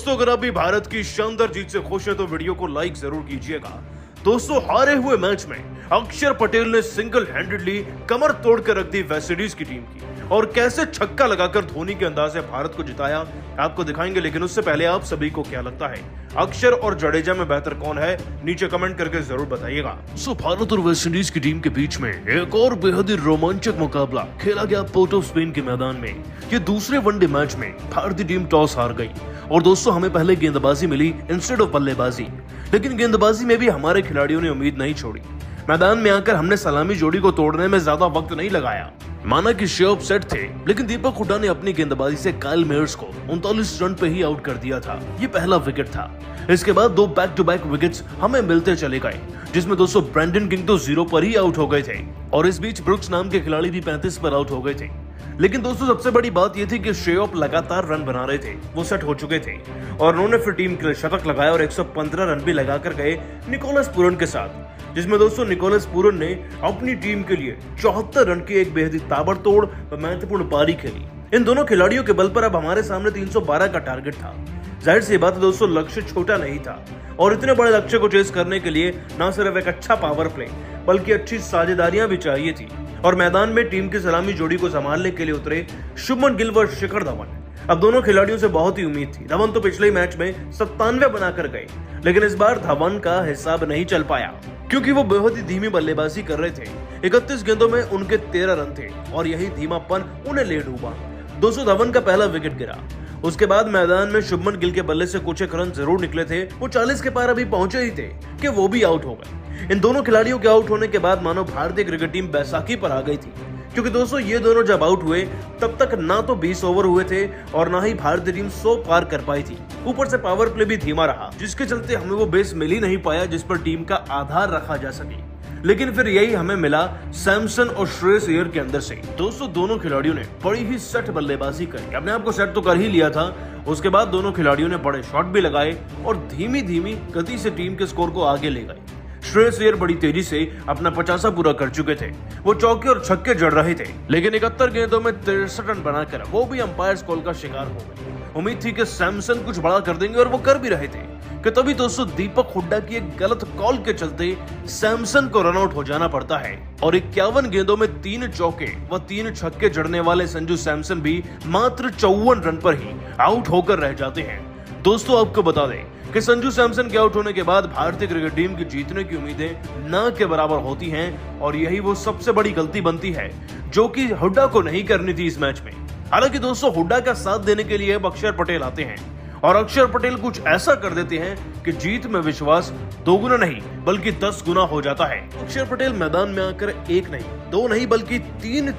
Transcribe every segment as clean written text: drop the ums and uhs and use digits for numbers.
दोस्तों अगर आप भी भारत की शानदार जीत से खुश हैं तो वीडियो को लाइक जरूर कीजिएगा। दोस्तों हारे हुए मैच में अक्षर पटेल ने सिंगल हैंडेडली कमर तोड़कर रख दी वेस्टइंडीज की टीम की और कैसे छक्का लगाकर धोनी के अंदाज से भारत को जिताया आपको दिखाएंगे। लेकिन उससे पहले आप सभी को क्या लगता है, अक्षर और जडेजा में बेहतर कौन है, नीचे कमेंट करके जरूर बताइएगा। भारत और वेस्टइंडीज की टीम के बीच में एक और बेहद ही रोमांचक मुकाबला खेला गया पोर्ट ऑफ स्पेन के मैदान में। ये दूसरे वनडे मैच में भारतीय टीम टॉस हार गई और दोस्तों हमें पहले गेंदबाजी मिली इंस्टेड ऑफ बल्लेबाजी, लेकिन गेंदबाजी में भी हमारे खिलाड़ियों ने उम्मीद नहीं छोड़ी। मैदान में आकर हमने सलामी जोड़ी को तोड़ने में ज्यादा वक्त नहीं लगाया। माना कि शेप सेट थे, लेकिन दीपक हुड्डा ने अपनी गेंदबाजी से काइल मेयर्स को 39 रन पे ही आउट कर दिया था। ये पहला विकेट था। इसके बाद दो बैक टू बैक विकेट्स हमें मिलते चले गए, जिसमें दोस्तों ब्रैंडन किंग तो 0 पर ही आउट हो गए थे और इस बीच ब्रुक्स नाम के खिलाड़ी भी 35 पर आउट हो गए थे। लेकिन दोस्तों सबसे बड़ी बात यह थी कि श्रेयस लगातार रन बना रहे थे, वो सेट हो चुके थे और उन्होंने फिर टीम के लिए शतक लगाया और 115 रन भी लगाकर गए निकोलस पूरन के साथ, जिसमें दोस्तों निकोलस पूरन ने अपनी टीम के लिए 74 रन की एक बेहद ताबड़तोड़ व महत्वपूर्ण पारी खेली। इन दोनों खिलाड़ियों के बल पर अब हमारे सामने 312 का टारगेट था। जाहिर सी बात है दोस्तों, लक्ष्य छोटा नहीं था और इतने बड़े लक्ष्य को चेस करने के लिए न सिर्फ एक अच्छा पावर प्ले बल्कि अच्छी साझेदारियां भी चाहिए थी। और मैदान में टीम की सलामी जोड़ी को संभालने के लिए उतरे शुभमन गिल व शिखर धवन। अब दोनों खिलाड़ियों से बहुत ही उम्मीद थी। धवन तो पिछले मैच में 97 बनाकर गए, लेकिन इस बार धवन का हिसाब नहीं चल पाया क्योंकि वो बेहद ही धीमी बल्लेबाजी कर रहे थे। 31 गेंदों में उनके 13 रन थे और यही धीमापन उन्हें ले डूबा। दोस्तों धवन का पहला विकेट गिरा। उसके बाद मैदान में शुभमन गिल के बल्ले से कुछ एक रन जरूर निकले थे। वो 40 के पार अभी पहुंचे ही थे कि वो भी आउट हो गए। इन दोनों खिलाड़ियों के आउट होने के बाद मानो भारतीय क्रिकेट टीम बैसाखी पर आ गई थी, क्योंकि दोस्तों ये दोनों जब आउट हुए तब तक ना तो 20 ओवर हुए थे और ना ही भारतीय टीम 100 पार कर पाई थी। ऊपर से पावर प्ले भी धीमा रहा, जिसके चलते हमें वो बेस मिल ही नहीं पाया जिस पर टीम का आधार रखा जा सके। लेकिन फिर यही हमें मिला सैमसन और श्रेयस अय्यर के अंदर से। दोस्तों दोनों खिलाड़ियों ने बड़ी ही सेट बल्लेबाजी करी, अपने आप को सेट तो कर ही लिया था। उसके बाद दोनों खिलाड़ियों ने बड़े शॉट भी लगाए और धीमी धीमी गति से टीम के स्कोर को आगे ले गए। श्रेयस अय्यर बड़ी तेजी से अपना 50 पूरा कर चुके थे। वो चौके और छक्के जड़ रहे थे, लेकिन 71 गेंदों में 63 रन बनाकर वो भी अंपायर्स कॉल का शिकार हो गए। उम्मीद थी कि सैमसन कुछ बड़ा कर देंगे और वो कर भी रहे थे कि तभी दोस्तों दीपक हुड्डा की एक गलत कॉल के चलते सैमसन को रनआउट हो जाना पड़ता है और 51 गेंदों में 3 चौके व 3 छक्के जड़ने वाले संजू सैमसन भी मात्र 54 रन पर ही आउट होकर रह जाते हैं। दोस्तों आपको बता दें कि संजू सैमसन के आउट होने के बाद भारतीय क्रिकेट टीम की जीतने की उम्मीदें न के बराबर होती हैं और यही वो सबसे बड़ी गलती बनती है जो कि हुड्डा को नहीं करनी थी इस मैच में। हालांकि दोस्तों हुड्डा का साथ देने के लिए अब अक्षर पटेल आते हैं और अक्षर पटेल कुछ ऐसा कर देते हैं कि जीत में विश्वास 2 गुना नहीं बल्कि 10 गुना हो जाता है। अक्षर पटेल मैदान में आकर 1 नहीं 2 नहीं बल्कि 3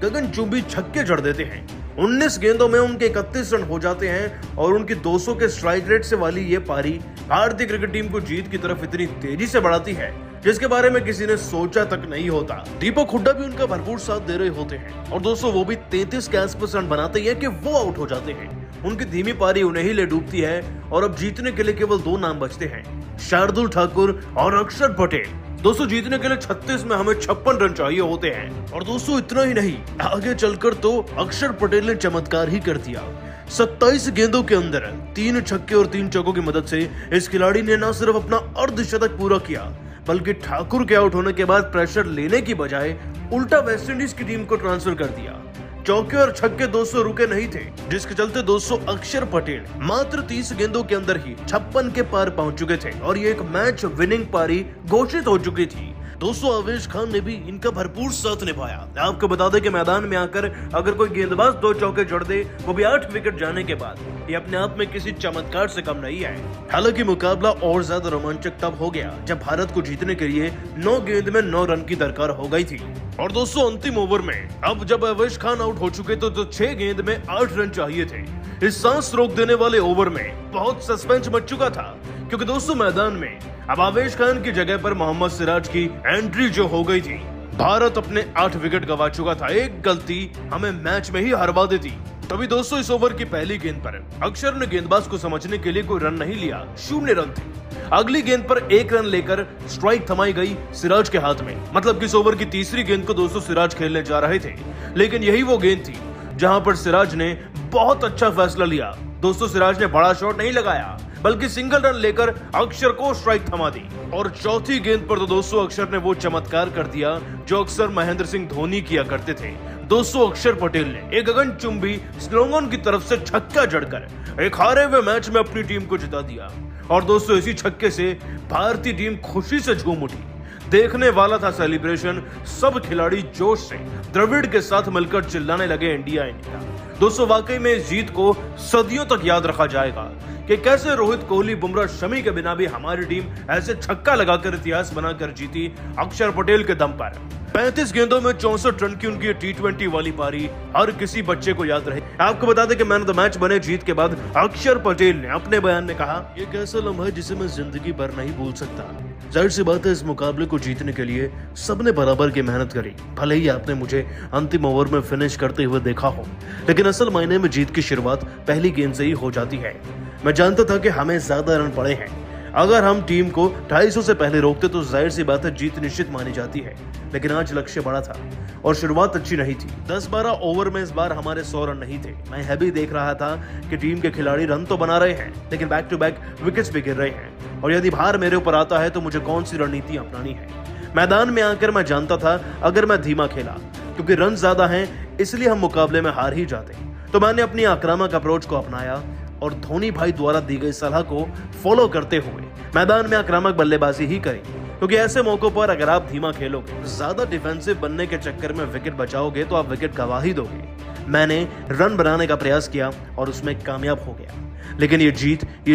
गगनचुंबी छक्के जड़ देते हैं। 19 गेंदों में उनके 31 रन हो जाते हैं और उनकी 200 के स्ट्राइक रेट से वाली ये पारी भारतीय क्रिकेट टीम को जीत की तरफ इतनी तेजी से बढ़ाती है जिसके बारे में किसी ने सोचा तक नहीं होता। दीपक हुड्डा भी उनका भरपूर साथ दे रहे होते हैं और दोस्तों वो भी 33 के आसपास रन बनाते हैं कि वो आउट हो जाते हैं। उनकी धीमी पारी उन्हें ही ले डूबती है और अब जीतने के लिए केवल 2 नाम बचते हैं, शार्दुल ठाकुर और अक्षर पटेल। दोस्तों जीतने के लिए 36 में हमें 56 रन चाहिए होते हैं और दोस्तों इतना ही नहीं, आगे चलकर तो अक्षर पटेल ने चमत्कार ही कर दिया। 27 गेंदों के अंदर 3 छक्के और 3 चौकों की मदद से इस खिलाड़ी ने न सिर्फ अपना अर्धशतक पूरा किया बल्कि ठाकुर के आउट होने के बाद प्रेशर लेने की बजाय उल्टा वेस्टइंडीज की टीम को ट्रांसफर कर दिया। चौके और छक्के दोस्तों रुके नहीं थे, जिसके चलते दोस्तों अक्षर पटेल मात्र 30 गेंदों के अंदर ही 56 के पार पहुंच चुके थे और ये एक मैच विनिंग पारी घोषित हो चुकी थी। दोस्तों आवेश खान ने भी इनका भरपूर साथ निभाया। आपको बता दें कि मैदान में आकर अगर कोई गेंदबाज 2 चौके जड़ दे, वो भी 8 विकेट जाने के बाद, ये अपने आप में किसी चमत्कार से कम नहीं है। हालांकि मुकाबला और ज्यादा रोमांचक तब हो गया जब भारत को जीतने के लिए 9 गेंद में 9 रन की दरकार हो गई थी और दोस्तों अंतिम ओवर में अब जब आवेश खान आउट हो चुके तो 6 गेंद में 8 रन चाहिए थे। इस सांस रोक देने वाले ओवर में बहुत सस्पेंस मच चुका था क्योंकि दोस्तों मैदान में अब आवेश खान की जगह पर मोहम्मद सिराज की एंट्री जो हो गई थी। भारत अपने 8 विकेट गंवा चुका था। एक गलती हमें मैच में ही हरवा देती। तभी दोस्तों इस ओवर की पहली गेंद पर अक्षर ने गेंदबाज को समझने के लिए कोई रन नहीं लिया, 0 रन थे। अगली गेंद पर 1 रन लेकर स्ट्राइक थमाई गई सिराज के हाथ में। मतलब कि इस ओवर की तीसरी गेंद को दोस्तों सिराज खेलने जा रहे थे, लेकिन यही वो गेंद थी जहां पर सिराज ने बहुत अच्छा फैसला लिया दोस्तों सिराज ने बड़ा शॉट नहीं लगाया बल्कि सिंगल रन लेकर अक्षर को स्ट्राइक थमा दी और चौथी गेंद पर तो दोस्तों अक्षर ने वो चमत्कार कर दिया जो अक्सर महेंद्र सिंह धोनी किया करते थे। दोस्तों अक्षर पटेल ने एक गगनचुंबी स्लोगन की तरफ से छक्का जड़कर एक हारे हुए मैच में अपनी टीम को जिता दिया और दोस्तों इसी छक्के से भारतीय टीम खुशी से झूम उठी। देखने वाला था सेलिब्रेशन, सब खिलाड़ी जोश से द्रविड़ के साथ मिलकर चिल्लाने लगे इंडिया इंडिया। दोस्तों वाकई में इस जीत को सदियों तक याद रखा जाएगा कि कैसे रोहित कोहली, बुमराह, शमी के बिना भी हमारी टीम ऐसे छक्का लगाकर इतिहास बनाकर जीती अक्षर पटेल के दम पर। 35 गेंदों में 64 रन की उनकी T20 वाली पारी हर किसी बच्चे को याद रहे। आपको बता दें कि मैन ऑफ द मैच बने जीत के बाद अक्षर पटेल ने अपने बयान में कहा, ये कैसा लम्हा है जिसे मैं जिंदगी भर नहीं भूल सकता। जाहिर सी बात है इस मुकाबले को जीतने के लिए सबने बराबर की मेहनत करी। भले ही आपने मुझे अंतिम ओवर में फिनिश करते हुए देखा हो, लेकिन असल मायने में जीत की शुरुआत पहली गेंद से ही हो जाती है। मैं जानता था कि हमें ज्यादा रन पड़े हैं। अगर हम टीम को 250 से पहले रोकते तो जाहिर सी बात है जीत निश्चित मानी जाती है, लेकिन आज लक्ष्य बड़ा था और शुरुआत अच्छी नहीं थी। 10-12 ओवर में इस बार हमारे 100 रन नहीं थे। मैं यह भी देख रहा था कि टीम के खिलाड़ी रन तो बना रहे हैं, लेकिन बैक टू बैक विकेट्स भी गिर रहे हैं और यदि भार मेरे ऊपर आता है तो मुझे कौन सी रणनीति अपनानी है। मैदान में आकर मैं जानता था अगर मैं धीमा खेला, क्योंकि रन ज्यादा हैं इसलिए हम मुकाबले में हार ही जाते, तो मैंने अपनी आक्रामक अप्रोच को अपनाया और धोनी भाई द्वारा दी गई सलाह को फॉलो करते हुए मैदान में आक्रामक बल्लेबाजी ही करें, क्योंकि ऐसे मौकों पर अगर आप धीमा खेलोगे, ज्यादा डिफेंसिव बनने के चक्कर में विकेट बचाओगे तो आप विकेट गंवा ही दोगे। मैंने रन बनाने का प्रयास किया और उसमें कामयाब हो गया। लेकिन ये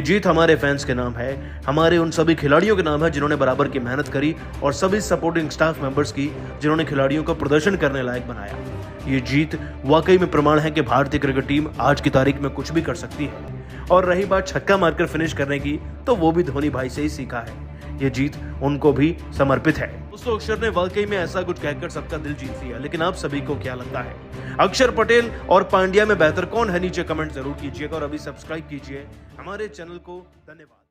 जीत हमारे फैंस के नाम है, हमारे उन सभी खिलाड़ियों के नाम है जिन्होंने बराबर की मेहनत करी और सभी सपोर्टिंग स्टाफ मेंबर्स की जिन्होंने खिलाड़ियों को प्रदर्शन करने लायक बनाया। ये जीत वाकई में प्रमाण है कि भारतीय क्रिकेट टीम आज की तारीख में कुछ भी कर सकती है। और रही बात छक्का मारकर फिनिश करने की, तो वो भी धोनी भाई से ही सीखा है। ये जीत उनको भी समर्पित है। दोस्तों अक्षर ने वाकई में ऐसा कुछ कहकर सबका दिल जीत लिया, लेकिन आप सभी को क्या लगता है, अक्षर पटेल और पांड्या में बेहतर कौन है? नीचे कमेंट जरूर कीजिएगा और अभी सब्सक्राइब कीजिए हमारे चैनल को। धन्यवाद।